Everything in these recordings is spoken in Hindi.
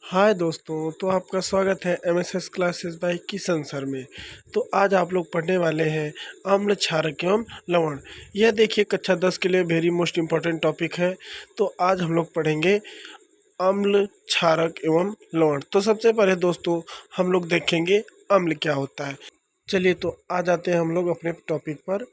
हाय दोस्तों, तो आपका स्वागत है MSS classes bye Kishan sir में। तो आज आप लोग पढ़ने वाले हैं अम्ल, क्षारक एवं लवण। यह देखिए कक्षा 10 के लिए वेरी मोस्ट इम्पॉर्टेंट टॉपिक है। तो आज हम लोग पढ़ेंगे अम्ल, क्षारक एवं लवण। तो सबसे पहले दोस्तों हम लोग देखेंगे अम्ल क्या होता है। चलिए तो आ जाते हैं हम लोग अपने टॉपिक पर।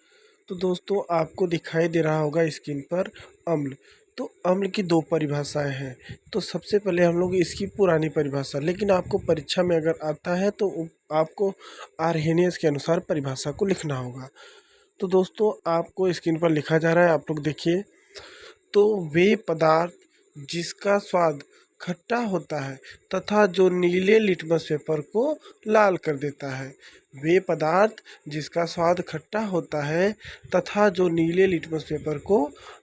तो दोस्तों आपको दिखाई दे रहा होगा स्क्रीन पर अम्ल। तो अम्ल की दो परिभाषाएं हैं। तो सबसे पहले हम लोग इसकी पुरानी परिभाषा, लेकिन आपको परीक्षा में अगर आता है तो आपको आर्हेनियस के अनुसार परिभाषा को लिखना होगा। तो दोस्तों आपको स्क्रीन पर लिखा जा रहा है, आप लोग देखिए। तो वे पदार्थ जिसका स्वाद खट्टा होता है तथा जो नीले लिटमस पेपर को लाल कर देता है। वे पदार्थ जिसका स्वाद खट्टा होता है तथा जो नीले लिटमस पेपर को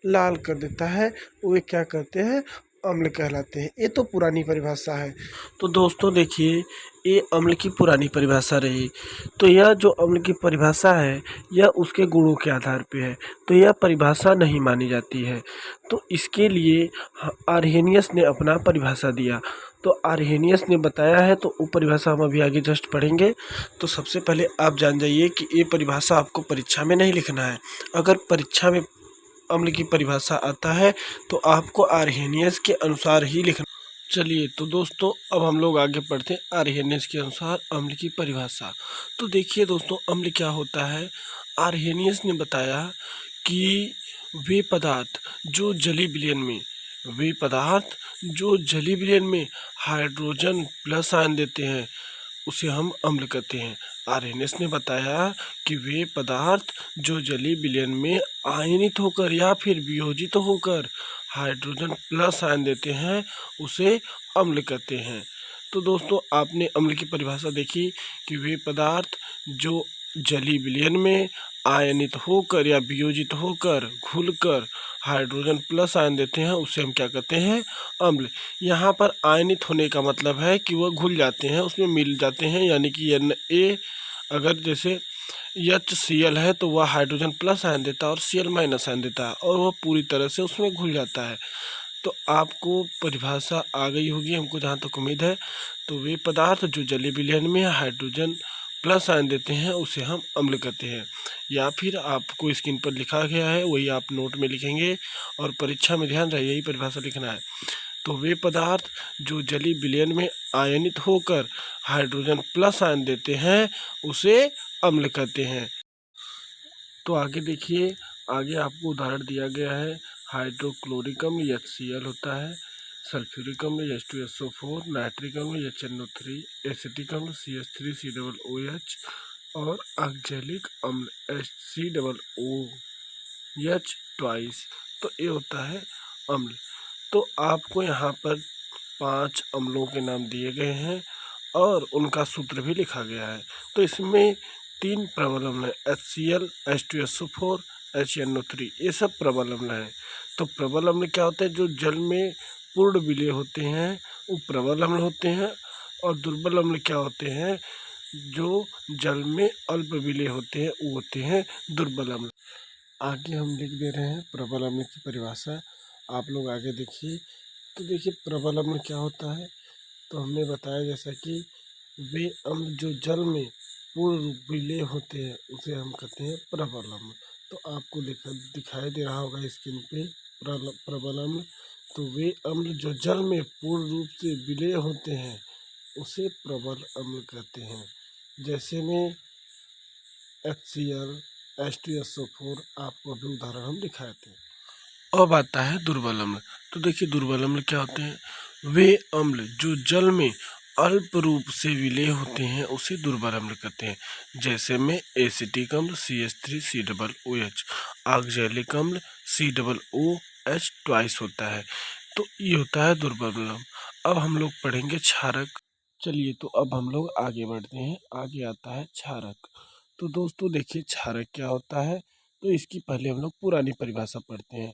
लाल कर देता है, वे क्या कहते हैं? अम्ल कहलाते हैं। ये तो पुरानी परिभाषा है। तो दोस्तों देखिए, ये अम्ल की पुरानी परिभाषा रही। तो यह जो अम्ल की परिभाषा है यह उसके गुणों के आधार पे है, तो यह परिभाषा नहीं मानी जाती है। तो इसके लिए आर्हेनियस ने अपना परिभाषा दिया। तो आर्हेनियस ने बताया है, तो वो परिभाषा हम अभी आगे जस्ट पढ़ेंगे। तो सबसे पहले आप जान जाइए कि ये परिभाषा आपको परीक्षा में नहीं लिखना है। अगर परीक्षा में अम्ल की परिभाषा आता है तो आपको आर्हेनियस के अनुसार ही लिखना। चलिए तो दोस्तों अब हम लोग आगे बढ़ते हैं आर्हेनियस के अनुसार अम्ल की परिभाषा। तो देखिए दोस्तों, अम्ल क्या होता है। आर्हेनियस ने बताया कि वे पदार्थ जो जलीय विलयन में वे पदार्थ जो जलीय विलयन में हाइड्रोजन प्लस आयन देते हैं उसे हम अम्ल कहते हैं। आर्हेनियस ने बताया कि वे पदार्थ जो जलीय विलयन में आयनित होकर या फिर वियोजित होकर हाइड्रोजन प्लस आयन देते हैं उसे अम्ल कहते हैं। तो दोस्तों आपने अम्ल की परिभाषा देखी कि वे पदार्थ जो जलीय विलयन में आयनित होकर या वियोजित होकर घुलकर हाइड्रोजन प्लस आयन देते हैं उसे हम क्या कहते हैं? अम्ल। यहाँ पर आयनित होने का मतलब है कि वह घुल जाते हैं, उसमें मिल जाते हैं, यानी कि Na अगर जैसे HCl है तो वह हाइड्रोजन प्लस आयन देता है और Cl माइनस आयन देता है और वह पूरी तरह से उसमें घुल जाता है। तो आपको परिभाषा आ गई होगी, हमको जहाँ तक उम्मीद है। तो वे पदार्थ जो जलीय विलयन में हाइड्रोजन प्लस आयन देते हैं उसे हम अम्ल कहते हैं। या फिर आपको स्क्रीन पर लिखा गया है वही आप नोट में लिखेंगे और परीक्षा में ध्यान रहे यही परिभाषा लिखना है। तो वे पदार्थ जो जलीय विलयन में आयनित होकर हाइड्रोजन प्लस आयन देते हैं उसे अम्ल कहते हैं। तो आगे देखिए, आगे आपको उदाहरण दिया गया है। हाइड्रोक्लोरिक अम्ल HCl होता है, सल्फ्यूरिक अम्ल H2SO4, नाइट्रिक अम्ल HNO3, एसिटिक अम्ल CH3COOH और ऑक्जेलिक अम्ल HCOOH ट्वाइस। तो ये होता है अम्ल। तो आपको यहाँ पर 5 अम्लों के नाम दिए गए हैं और उनका सूत्र भी लिखा गया है। तो इसमें 3 प्रबल अम्ल है, HCl, H2SO4, HNO3, ये सब प्रबल अम्ल हैं। तो प्रबल अम्ल क्या होते हैं? जो जल में पूर्ण विलय होते हैं वो प्रबल अम्ल होते हैं। और दुर्बल अम्ल क्या होते हैं? जो जल में अल्प विलय होते हैं वो होते हैं दुर्बल अम्ल। आगे हम लिख दे रहे हैं प्रबल अम्ल की परिभाषा, आप लोग आगे देखिए। तो देखिए प्रबल अम्ल क्या होता है। तो हमने बताया जैसा कि वे अम्ल जो जल में पूर्ण रूप विलय होते हैं उसे हम कहते हैं प्रबल अम्ल। तो आपको दिखाई दे रहा होगा स्क्रीन पे प्रबल अम्ल। तो वे अम्ल जो जल में पूर्ण रूप से विलय होते हैं उसे प्रबल अम्ल कहते हैं। जैसे में HCl, H2SO4 आपको अभी उदाहरण हम दिखाए थे। अब आता है दुर्बल अम्ल। तो देखिए दुर्बल अम्ल क्या होते हैं। वे अम्ल जो जल में अल्प रूप से विलय होते हैं उसे दुर्बल अम्ल कहते हैं। जैसे में एसिटिक अम्ल CH3COOH, ऑक्जेलिक अम्ल COOH ट्वाइस होता है। तो ये होता है दुर्बल अम्ल। अब हम लोग पढ़ेंगे क्षारक। चलिए तो अब हम लोग आगे बढ़ते हैं। आगे आता है क्षारक। तो दोस्तों देखिए क्षारक क्या होता है। तो इसकी पहले हम लोग पुरानी परिभाषा पढ़ते हैं।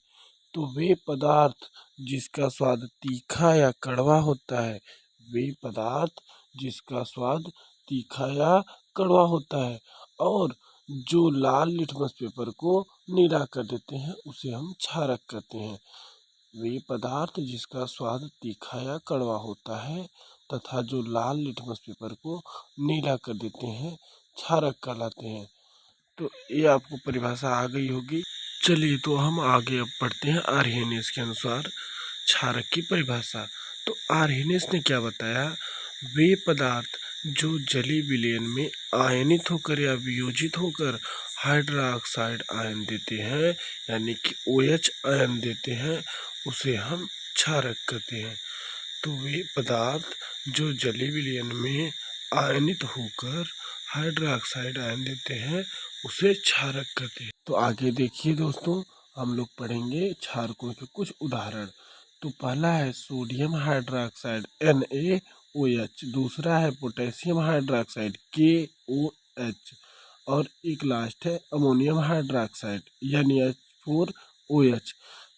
तो वे पदार्थ जिसका स्वाद तीखा या कड़वा होता है, वे पदार्थ जिसका स्वाद तीखा या कड़वा होता है और जो लाल लिटमस पेपर को नीला कर देते हैं उसे हम क्षारक कहते हैं। वे पदार्थ जिसका स्वाद तीखा या कड़वा होता है तथा जो लाल लिटमस पेपर को नीला कर देते हैं क्षारक कहलाते हैं। तो ये आपको परिभाषा आ गई होगी। चलिए तो हम आगे अब पढ़ते हैं आर्हेनियस के अनुसार क्षारक की परिभाषा। तो आर्हेनियस ने क्या बताया, वे पदार्थ जो जलीय विलयन में आयनित होकर या वियोजित होकर हाइड्रोक्साइड आयन देते हैं यानी कि OH आयन देते हैं उसे हम क्षारक कहते हैं। तो वे पदार्थ जो जलीय विलयन में आयनित होकर हाइड्रोक्साइड आयन देते हैं उसे क्षारक कहते हैं। तो आगे देखिए दोस्तों, हम लोग पढ़ेंगे क्षारकों के कुछ उदाहरण। तो पहला है सोडियम हाइड्रोक्साइड NaOH, दूसरा है पोटेशियम हाइड्रोक्साइड KOH और एक लास्ट है अमोनियम हाइड्रोक्साइड NaH4OH।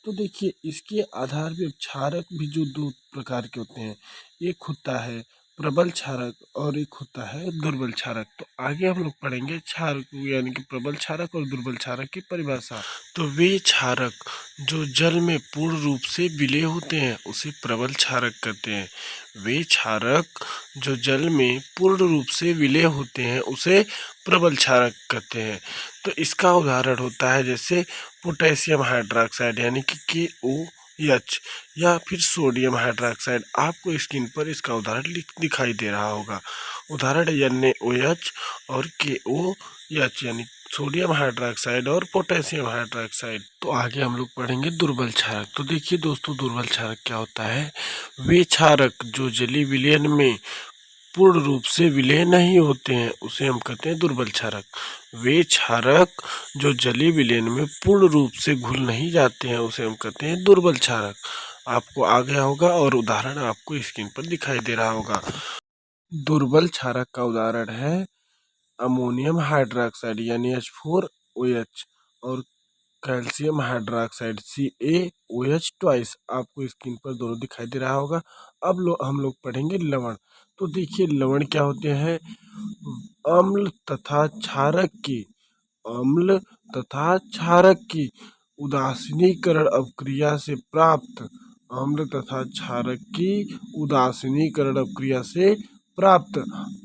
तो देखिए इसके आधार पे क्षारक भी जो दो प्रकार के होते हैं, एक होता है प्रबल क्षारक और एक होता है दुर्बल क्षारक। तो आगे हम लोग पढ़ेंगे क्षारक यानी कि प्रबल क्षारक और दुर्बल क्षारक की परिभाषा। तो वे क्षारक जो जल में पूर्ण रूप से विलय होते हैं उसे प्रबल क्षारक कहते हैं। वे क्षारक जो जल में पूर्ण रूप से विलय होते हैं उसे प्रबल क्षारक कहते हैं। तो इसका उदाहरण होता है जैसे पोटेशियम हाइड्रोक्साइड यानी कि KOH या फिर सोडियम हाइड्रोक्साइड। आपको स्क्रीन पर इसका उदाहरण दिखाई दे रहा होगा। उदाहरण NaOH और KOH यानी सोडियम हाइड्रोक्साइड और पोटेशियम हाइड्रोक्साइड। तो आगे हम लोग पढ़ेंगे दुर्बल क्षारक। तो देखिए दोस्तों, दुर्बल क्षारक क्या होता है, वे क्षारक जो जलीय विलयन में पूर्ण रूप से विलय नहीं होते हैं उसे हम कहते हैं दुर्बल क्षारक। वे क्षारक जो जलीय विलयन में पूर्ण रूप से घुल नहीं जाते हैं उसे हम कहते हैं दुर्बल क्षारक। आपको आ गया होगा और उदाहरण आपको स्क्रीन पर दिखाई दे रहा होगा। दुर्बल क्षारक का उदाहरण है अमोनियम हाइड्रोक्साइड यानी H4OH और कैल्शियम हाइड्रोक्साइड CaOH ट्वाइस। आपको स्क्रीन पर दोनों दिखाई दे रहा होगा। अब हम लोग पढ़ेंगे लवण। तो देखिए लवण क्या होते हैं, अम्ल तथा क्षारक की उदासीनीकरण अपक्रिया से प्राप्त अम्ल तथा क्षारक की उदासीनीकरण अपक्रिया से प्राप्त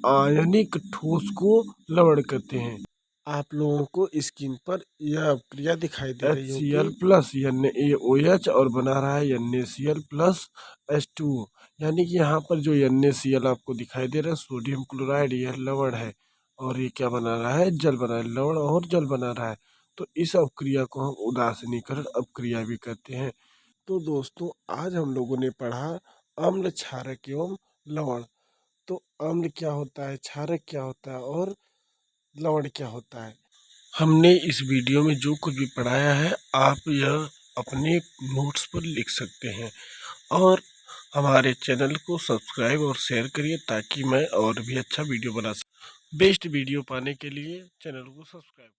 आयनिक ठोस को लवण कहते हैं। आप लोगों को स्क्रीन पर यह अपक्रिया दिखाई दे रही होगी। HCl प्लस NaOH और बना रहा है NaCl प्लस H2O, यानी कि यहाँ पर जो NaCl आपको दिखाई दे रहा है सोडियम क्लोराइड, यह लवण है और ये क्या बना रहा है, जल बना रहा है, लवण और जल बना रहा है। तो इस अपक्रिया को हम उदासीनीकरण अपक्रिया भी कहते हैं। तो दोस्तों आज हम लोगों ने पढ़ा अम्ल, क्षारक एवं लवण। तो अम्ल क्या होता है, क्षारक क्या होता है और लवण क्या होता है। हमने इस वीडियो में जो कुछ भी पढ़ाया है आप यह अपने नोट्स पर लिख सकते हैं और हमारे चैनल को सब्सक्राइब और शेयर करिए ताकि मैं और भी अच्छा वीडियो बना सकूं। बेस्ट वीडियो पाने के लिए चैनल को सब्सक्राइब